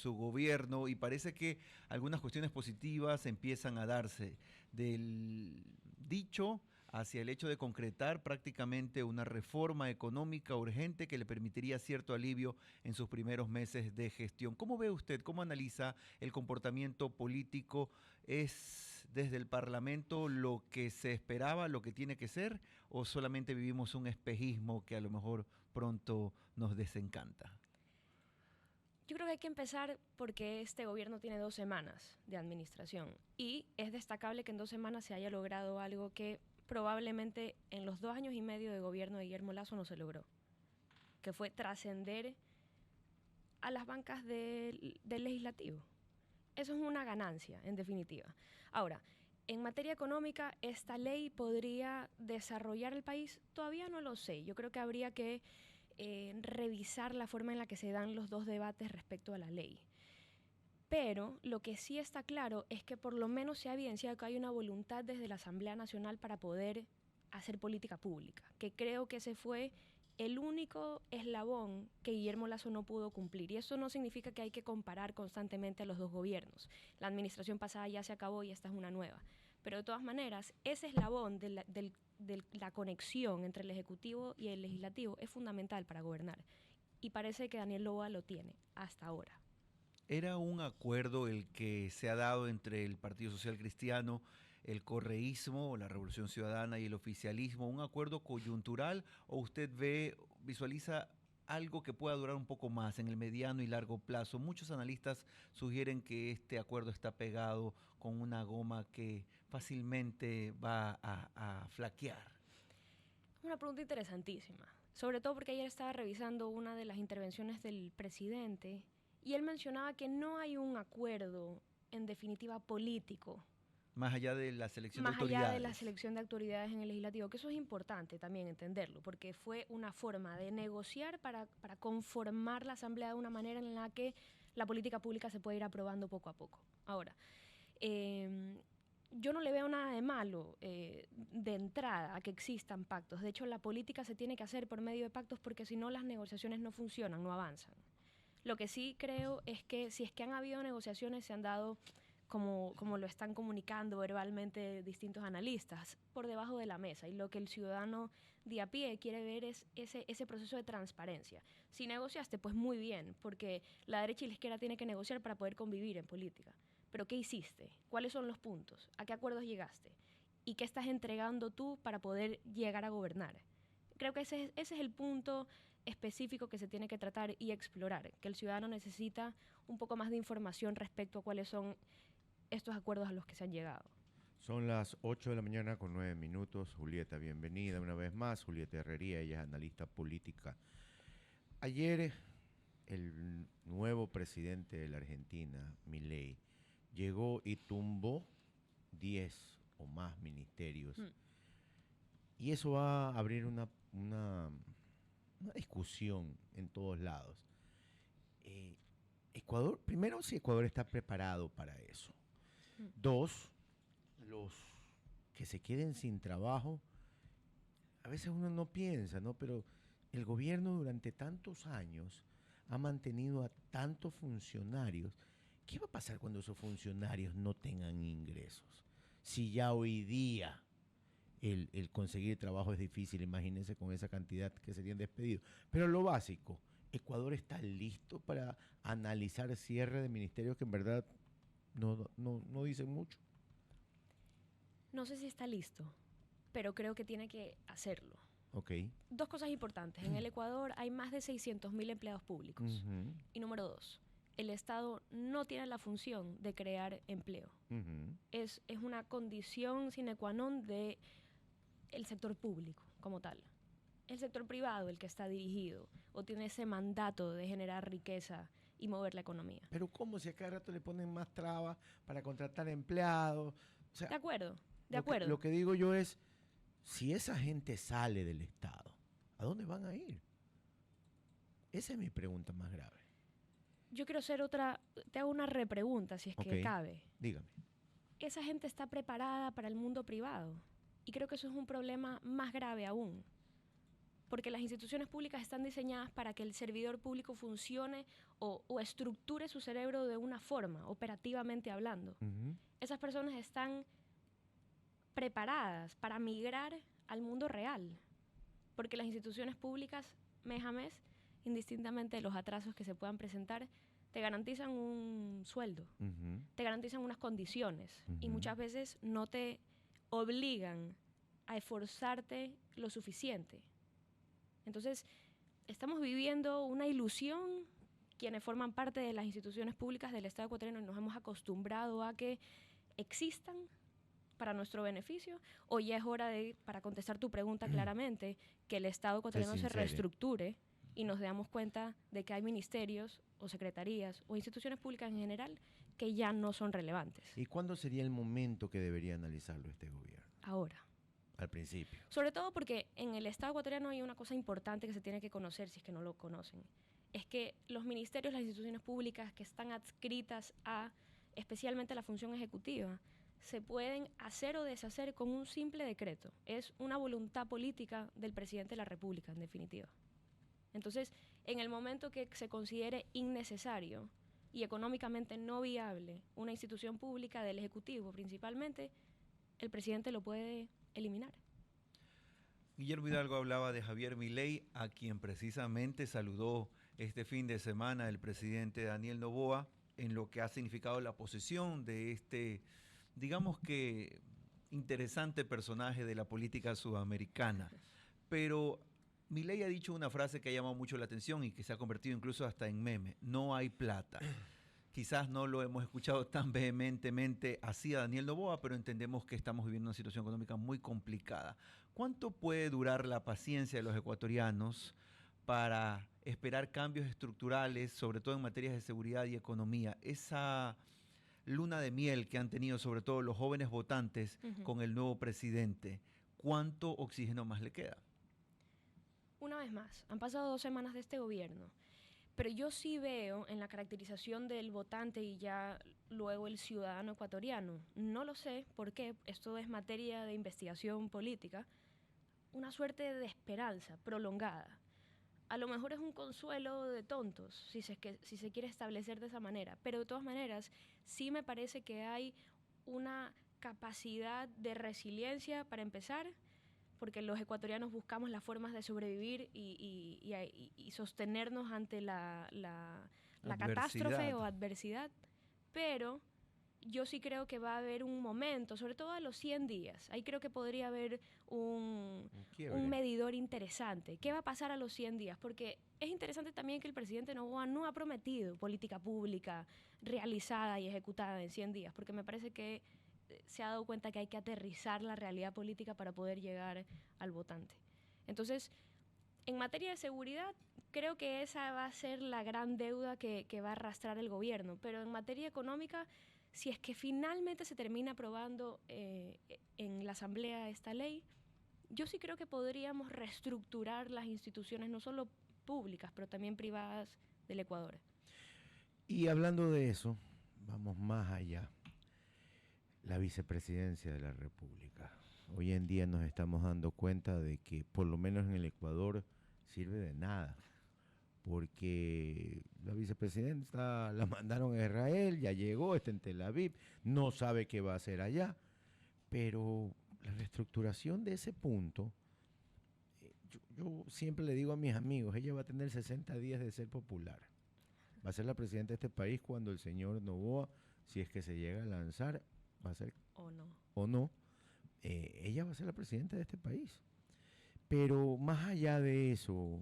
su gobierno y parece que algunas cuestiones positivas empiezan a darse del dicho hacia el hecho de concretar prácticamente una reforma económica urgente que le permitiría cierto alivio en sus primeros meses de gestión. ¿Cómo ve usted, cómo analiza el comportamiento político? ¿Es desde el Parlamento lo que se esperaba, lo que tiene que ser, o solamente vivimos un espejismo que a lo mejor pronto nos desencanta? Yo creo que hay que empezar porque este gobierno tiene 2 semanas de administración y es destacable que en 2 semanas se haya logrado algo que probablemente en los 2 años y medio de gobierno de Guillermo Lasso no se logró, que fue trascender a las bancas del legislativo. Eso es una ganancia, en definitiva. Ahora, en materia económica, ¿esta ley podría desarrollar el país? Todavía no lo sé. Yo creo que habría que revisar la forma en la que se dan los dos debates respecto a la ley. Pero lo que sí está claro es que por lo menos se ha evidenciado que hay una voluntad desde la Asamblea Nacional para poder hacer política pública, que creo que ese fue el único eslabón que Guillermo Lasso no pudo cumplir. Y eso no significa que hay que comparar constantemente a los dos gobiernos. La administración pasada ya se acabó y esta es una nueva. Pero de todas maneras, ese eslabón de la conexión entre el Ejecutivo y el Legislativo es fundamental para gobernar. Y parece que Daniel Noboa lo tiene hasta ahora. ¿Era un acuerdo el que se ha dado entre el Partido Social Cristiano, el correísmo, la Revolución Ciudadana y el oficialismo, un acuerdo coyuntural, o usted visualiza algo que pueda durar un poco más en el mediano y largo plazo? Muchos analistas sugieren que este acuerdo está pegado con una goma que fácilmente va a flaquear. Una pregunta interesantísima, sobre todo porque ayer estaba revisando una de las intervenciones del presidente y él mencionaba que no hay un acuerdo, en definitiva, político, Más allá de la selección de más allá de la autoridades. selección de autoridades en el legislativo, que eso es importante también entenderlo, porque fue una forma de negociar para conformar la Asamblea de una manera en la que la política pública se puede ir aprobando poco a poco. Ahora, yo no le veo nada de malo de entrada a que existan pactos. De hecho, la política se tiene que hacer por medio de pactos porque si no las negociaciones no funcionan, no avanzan. Lo que sí creo es que si es que han habido negociaciones, se han dado como lo están comunicando verbalmente distintos analistas, por debajo de la mesa. Y lo que el ciudadano de a pie quiere ver es ese proceso de transparencia. Si negociaste, pues muy bien, porque la derecha y la izquierda tienen que negociar para poder convivir en política. Pero ¿qué hiciste? ¿Cuáles son los puntos? ¿A qué acuerdos llegaste? ¿Y qué estás entregando tú para poder llegar a gobernar? Creo que ese es el punto específico que se tiene que tratar y explorar, que el ciudadano necesita un poco más de información respecto a cuáles son estos acuerdos a los que se han llegado. Son las 8 de la mañana con 9 minutos. Julieta, bienvenida una vez más. Julieta Herrería, ella es analista política. Ayer el nuevo presidente de la Argentina, Milei, llegó y tumbó 10 o más ministerios. Y eso va a abrir una discusión en todos lados. Ecuador, primero, si Ecuador está preparado para eso. Dos, los que se queden sin trabajo, a veces uno no piensa, ¿no? Pero el gobierno durante tantos años ha mantenido a tantos funcionarios. ¿Qué va a pasar cuando esos funcionarios no tengan ingresos? Si ya hoy día el conseguir trabajo es difícil, imagínense con esa cantidad que serían despedidos. Pero lo básico, ¿Ecuador está listo para analizar cierre de ministerios que en verdad no dicen mucho? No sé si está listo, pero creo que tiene que hacerlo. Ok. Dos cosas importantes. En el Ecuador hay más de 600.000 empleados públicos. Y número dos, el Estado no tiene la función de crear empleo. Es una condición sine qua non de el sector público como tal. El sector privado el que está dirigido o tiene ese mandato de generar riqueza y mover la economía. Pero ¿cómo si a cada rato le ponen más trabas para contratar empleados? O sea, De acuerdo, de lo acuerdo. lo que digo yo es, si esa gente sale del Estado, ¿a dónde van a ir? Esa es mi pregunta más grave. Yo quiero hacer te hago una repregunta si es que cabe. Dígame. Esa gente está preparada para el mundo privado y creo que eso es un problema más grave aún. porque las instituciones públicas están diseñadas para que el servidor público funcione o estructure su cerebro de una forma, operativamente hablando. Esas personas están preparadas para migrar al mundo real, porque las instituciones públicas, mes a mes, indistintamente de los atrasos que se puedan presentar, te garantizan un sueldo, te garantizan unas condiciones y muchas veces no te obligan a esforzarte lo suficiente. Entonces, estamos viviendo una ilusión quienes forman parte de las instituciones públicas del Estado ecuatoriano y nos hemos acostumbrado a que existan para nuestro beneficio, o ya es hora de, para contestar tu pregunta claramente, que el Estado ecuatoriano se reestructure y nos damos cuenta de que hay ministerios o secretarías o instituciones públicas en general que ya no son relevantes. ¿Y cuándo sería el momento que debería analizarlo este gobierno? Ahora. Al principio. Sobre todo porque en el Estado ecuatoriano hay una cosa importante que se tiene que conocer si es que no lo conocen. Es que los ministerios, las instituciones públicas que están adscritas a, especialmente la función ejecutiva, se pueden hacer o deshacer con un simple decreto. Es una voluntad política del presidente de la República, en definitiva. Entonces, en el momento que se considere innecesario y económicamente no viable una institución pública del Ejecutivo principalmente, el presidente lo puede eliminar. Guillermo Hidalgo hablaba de Javier Milei, a quien precisamente saludó este fin de semana el presidente Daniel Noboa, en lo que ha significado la posesión de este, digamos que, interesante personaje de la política sudamericana. Pero Milei ha dicho una frase que ha llamado mucho la atención y que se ha convertido incluso hasta en meme: no hay plata. Quizás no lo hemos escuchado tan vehementemente así a Daniel Noboa, pero entendemos que estamos viviendo una situación económica muy complicada. ¿Cuánto puede durar la paciencia de los ecuatorianos para esperar cambios estructurales, sobre todo en materias de seguridad y economía? Esa luna de miel que han tenido sobre todo los jóvenes votantes con el nuevo presidente, ¿cuánto oxígeno más le queda? Una vez más, han pasado 2 semanas de este gobierno. Pero yo sí veo en la caracterización del votante y ya luego el ciudadano ecuatoriano, no lo sé por qué, esto es materia de investigación política, una suerte de esperanza prolongada. A lo mejor es un consuelo de tontos, si se quiere establecer de esa manera, pero de todas maneras sí me parece que hay una capacidad de resiliencia para empezar, porque los ecuatorianos buscamos las formas de sobrevivir y sostenernos ante la catástrofe o adversidad. Pero yo sí creo que va a haber un momento, sobre todo a los 100 días. Ahí creo que podría haber un medidor interesante. ¿Qué va a pasar a los 100 días? Porque es interesante también que el presidente Noboa no ha prometido política pública realizada y ejecutada en 100 días, porque me parece que se ha dado cuenta que hay que aterrizar la realidad política para poder llegar al votante. Entonces, en materia de seguridad, creo que esa va a ser la gran deuda que va a arrastrar el gobierno. Pero en materia económica, si es que finalmente se termina aprobando en la Asamblea esta ley, yo sí creo que podríamos reestructurar las instituciones, no solo públicas, pero también privadas del Ecuador. Y hablando de eso, vamos más allá. La vicepresidencia de la República. Hoy en día nos estamos dando cuenta de que por lo menos en el Ecuador sirve de nada, porque la vicepresidenta la mandaron a Israel, ya llegó, está en Tel Aviv, no sabe qué va a hacer allá, pero la reestructuración de ese punto, yo siempre le digo a mis amigos, ella va a tener 60 días de ser popular, va a ser la presidenta de este país cuando el señor Noboa, si es que se llega a lanzar, va a ser o no, ella va a ser la presidenta de este país. Pero más allá de eso,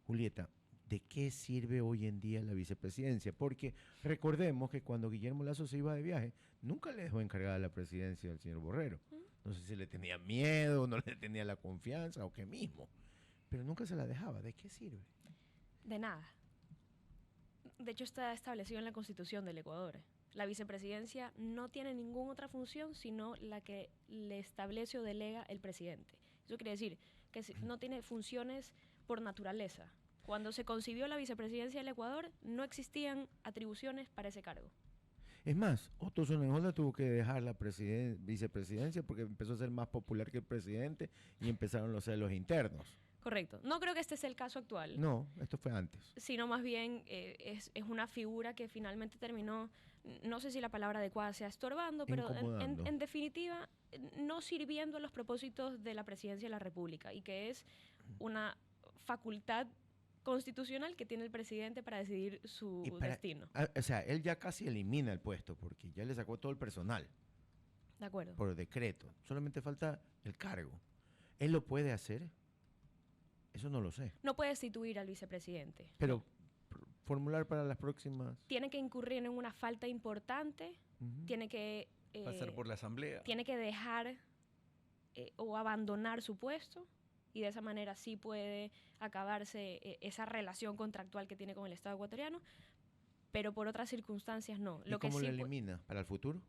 Julieta, ¿de qué sirve hoy en día la vicepresidencia? Porque recordemos que cuando Guillermo Lasso se iba de viaje, nunca le dejó encargada la presidencia del señor Borrero. No sé si le tenía miedo, no le tenía la confianza o qué mismo, pero nunca se la dejaba. ¿De qué sirve? De nada. De hecho, está establecido en la Constitución del Ecuador. La vicepresidencia no tiene ninguna otra función sino la que le establece o delega el presidente. Eso quiere decir que no tiene funciones por naturaleza. Cuando se concibió la vicepresidencia del Ecuador, no existían atribuciones para ese cargo. Es más, Otto Sonnenholder tuvo que dejar la vicepresidencia porque empezó a ser más popular que el presidente y empezaron los celos internos. Correcto. No creo que este sea el caso actual. No, esto fue antes. Sino más bien es una figura que finalmente terminó, no sé si la palabra adecuada sea estorbando, pero Incomodando. en definitiva no sirviendo a los propósitos de la presidencia de la República, y que es una facultad constitucional que tiene el presidente para decidir su destino. O sea, él ya casi elimina el puesto porque ya le sacó todo el personal De acuerdo. por decreto. Solamente falta el cargo. ¿Él lo puede hacer? Eso no lo sé. No puede destituir al vicepresidente. Pero formular para las próximas... Tiene que incurrir en una falta importante, tiene que... pasar por la asamblea. Tiene que dejar o abandonar su puesto, y de esa manera sí puede acabarse esa relación contractual que tiene con el Estado ecuatoriano, pero por otras circunstancias no. ¿Y cómo lo elimina? ¿Para el futuro?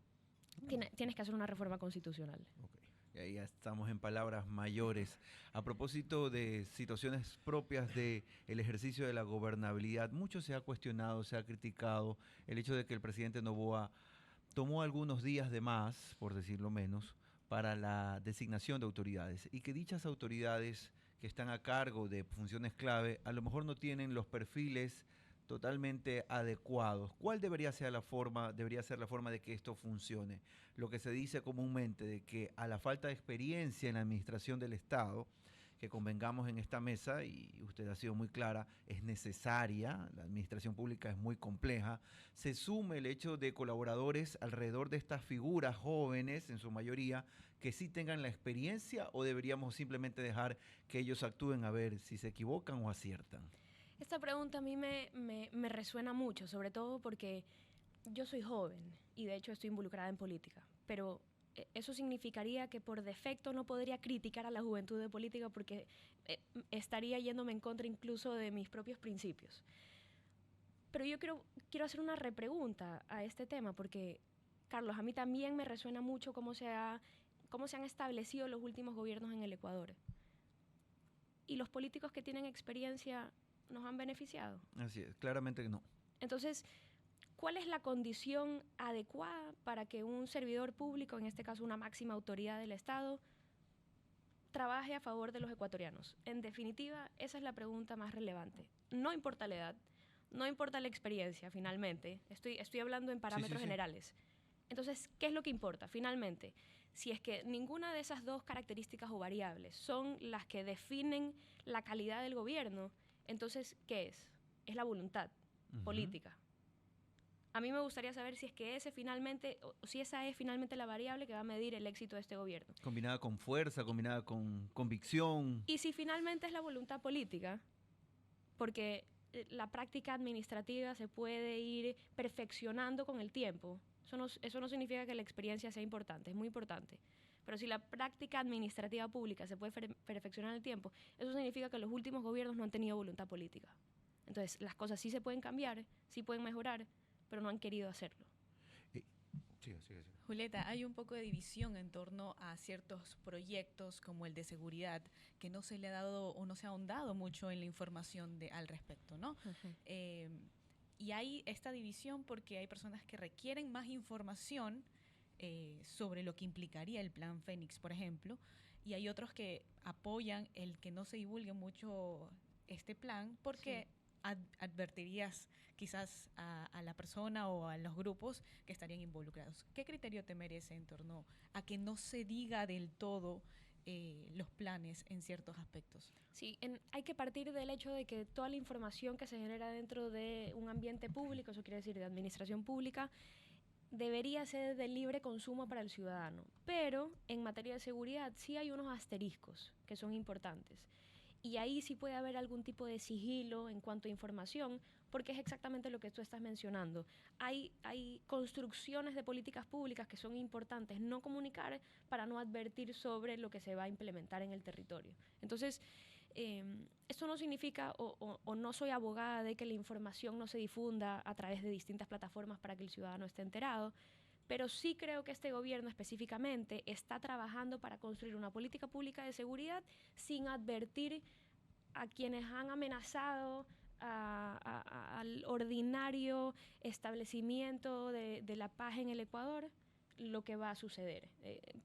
Tienes que hacer una reforma constitucional. Okay. Y ahí ya estamos en palabras mayores. A propósito de situaciones propias del ejercicio de la gobernabilidad, mucho se ha cuestionado, se ha criticado el hecho de que el presidente Noboa tomó algunos días de más, por decirlo menos, para la designación de autoridades, y que dichas autoridades que están a cargo de funciones clave a lo mejor no tienen los perfiles totalmente adecuados. ¿Cuál debería ser la forma de que esto funcione? Lo que se dice comúnmente de que a la falta de experiencia en la administración del Estado, que convengamos en esta mesa, y usted ha sido muy clara, es necesaria, la administración pública es muy compleja, se sume el hecho de colaboradores alrededor de estas figuras jóvenes, en su mayoría, que sí tengan la experiencia, o deberíamos simplemente dejar que ellos actúen a ver si se equivocan o aciertan. Esta pregunta a mí me resuena mucho, sobre todo porque yo soy joven y de hecho estoy involucrada en política, pero eso significaría que por defecto no podría criticar a la juventud de política porque estaría yéndome en contra incluso de mis propios principios. Pero yo quiero hacer una repregunta a este tema porque, Carlos, a mí también me resuena mucho cómo se han establecido los últimos gobiernos en el Ecuador. Y los políticos que tienen experiencia nos han beneficiado. Así es, claramente que no. Entonces, ¿cuál es la condición adecuada para que un servidor público, en este caso una máxima autoridad del Estado, trabaje a favor de los ecuatorianos? En definitiva, esa es la pregunta más relevante. No importa la edad, no importa la experiencia, finalmente. Estoy hablando en parámetros generales. Entonces, ¿qué es lo que importa? Finalmente, si es que ninguna de esas dos características o variables son las que definen la calidad del gobierno, entonces, ¿qué es? Es la voluntad política. A mí me gustaría saber si es que si esa es finalmente la variable que va a medir el éxito de este gobierno. Combinada con fuerza, combinada con convicción. Y si finalmente es la voluntad política, porque la práctica administrativa se puede ir perfeccionando con el tiempo. Eso no significa que la experiencia sea importante, es muy importante. Pero si la práctica administrativa pública se puede perfeccionar en el tiempo, eso significa que los últimos gobiernos no han tenido voluntad política. Entonces, las cosas sí se pueden cambiar, sí pueden mejorar, pero no han querido hacerlo. Sí. Julieta, hay un poco de división en torno a ciertos proyectos como el de seguridad, que no se le ha dado o no se ha ahondado mucho en la información al respecto, ¿no? Y hay esta división porque hay personas que requieren más información sobre lo que implicaría el plan Fénix, por ejemplo, y hay otros que apoyan el que no se divulgue mucho este plan porque advertirías quizás a la persona o a los grupos que estarían involucrados. ¿Qué criterio te merece en torno a que no se diga del todo los planes en ciertos aspectos? Sí, hay que partir del hecho de que toda la información que se genera dentro de un ambiente público, eso quiere decir de administración pública, debería ser de libre consumo para el ciudadano. Pero en materia de seguridad sí hay unos asteriscos que son importantes. Y ahí sí puede haber algún tipo de sigilo en cuanto a información, porque es exactamente lo que tú estás mencionando. Hay construcciones de políticas públicas que son importantes no comunicar para no advertir sobre lo que se va a implementar en el territorio. Entonces, esto no significa, o no soy abogada de que la información no se difunda a través de distintas plataformas para que el ciudadano esté enterado, pero sí creo que este gobierno específicamente está trabajando para construir una política pública de seguridad sin advertir a quienes han amenazado al ordinario establecimiento de la paz en el Ecuador, lo que va a suceder.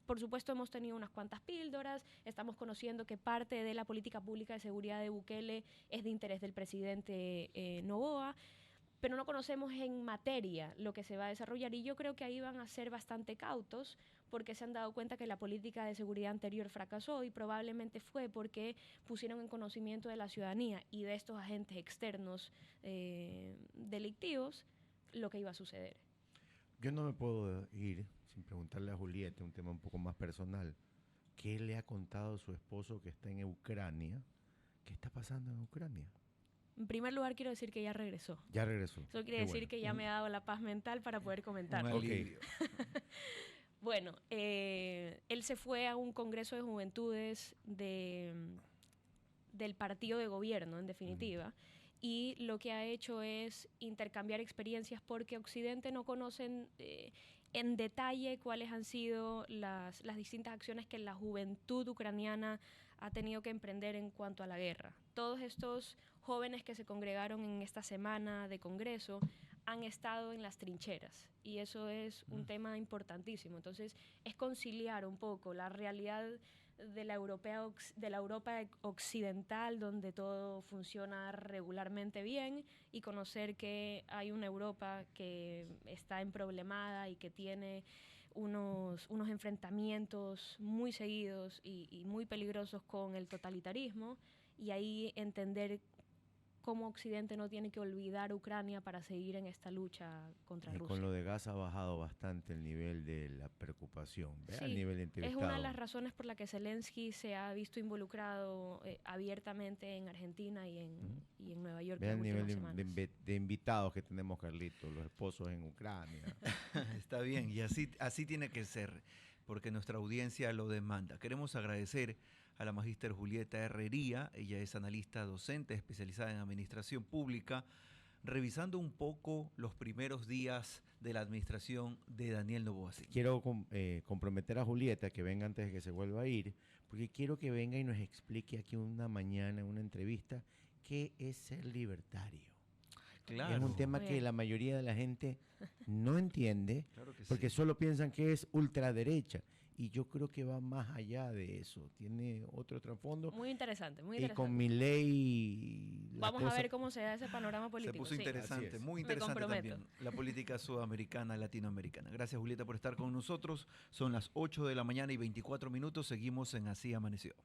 Por supuesto, hemos tenido unas cuantas píldoras, estamos conociendo que parte de la política pública de seguridad de Bukele es de interés del presidente Noboa, pero no conocemos en materia lo que se va a desarrollar, y yo creo que ahí van a ser bastante cautos porque se han dado cuenta que la política de seguridad anterior fracasó, y probablemente fue porque pusieron en conocimiento de la ciudadanía y de estos agentes externos delictivos lo que iba a suceder. Yo no me puedo ir sin preguntarle a Julieta un tema un poco más personal. ¿Qué le ha contado su esposo que está en Ucrania? ¿Qué está pasando en Ucrania? En primer lugar, quiero decir que ya regresó. Ya regresó. Eso quiere decir que ya me ha dado la paz mental para poder comentar. Un alivio. Bueno, él se fue a un congreso de juventudes del partido de gobierno, en definitiva, y lo que ha hecho es intercambiar experiencias, porque Occidente no conocen en detalle cuáles han sido las distintas acciones que la juventud ucraniana ha tenido que emprender en cuanto a la guerra. Todos estos jóvenes que se congregaron en esta semana de congreso han estado en las trincheras, y eso es un tema importantísimo. Entonces, es conciliar un poco la realidad de la Europa occidental, donde todo funciona regularmente bien, y conocer que hay una Europa que está emproblemada y que tiene unos enfrentamientos muy seguidos y muy peligrosos con el totalitarismo, y ahí entender cómo Occidente no tiene que olvidar Ucrania para seguir en esta lucha contra Rusia. Con lo de gas ha bajado bastante el nivel de la preocupación. Sí, el nivel de es entrevistado. una de las razones por la que Zelensky se ha visto involucrado abiertamente en Argentina y en Nueva York. Vean el nivel nivel de invitados que tenemos, Carlitos, los esposos en Ucrania. Está bien, y así tiene que ser, porque nuestra audiencia lo demanda. Queremos agradecer a la magíster Julieta Herrería. Ella es analista docente especializada en administración pública, revisando un poco los primeros días de la administración de Daniel Noboa. Quiero comprometer a Julieta que venga antes de que se vuelva a ir, porque quiero que venga y nos explique aquí una mañana, en una entrevista, qué es ser libertario. Claro. Es un tema que la mayoría de la gente no entiende, Claro que porque sí. solo piensan que es ultraderecha. Y yo creo que va más allá de eso. Tiene otro trasfondo. Muy interesante, muy Y interesante. con Milei... Vamos a ver cómo se da ese panorama político. Se puso sí. interesante, muy Me interesante comprometo. también la política sudamericana, latinoamericana. Gracias, Julieta, por estar con nosotros. Son las 8 de la mañana y 24 minutos. Seguimos en Así Amaneció.